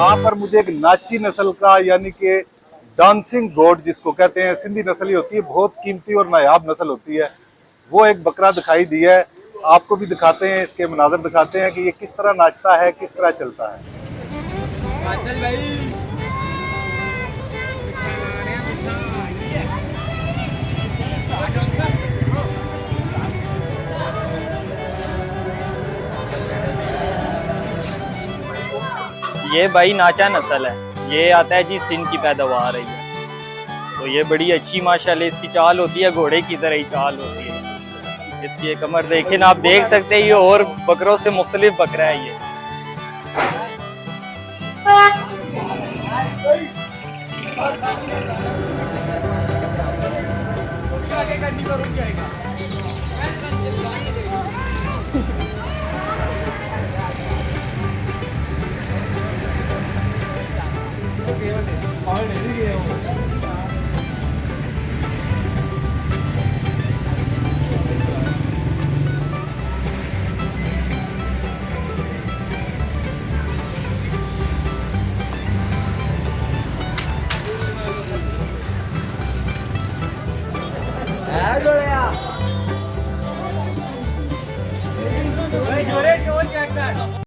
यहाँ पर मुझे एक नाची नस्ल का यानी कि डांसिंग गोट जिसको कहते हैं, सिंधी नस्ल ही होती है, बहुत कीमती और नायाब नस्ल होती है, वो एक बकरा दिखाई दिया है। आपको भी दिखाते हैं, इसके मनाजर दिखाते हैं कि ये किस तरह नाचता है, किस तरह चलता है। ये भाई नाचा नस्ल है, ये आता है जी सिंध की पैदावार है ये। तो ये बड़ी अच्छी माशाल्लाह इसकी चाल होती है, घोड़े की तरह ही चाल होती है। इसकी ये कमर देखें ना, आप देख सकते हैं ये और बकरों से मुख्तलिफ बकरा है ये।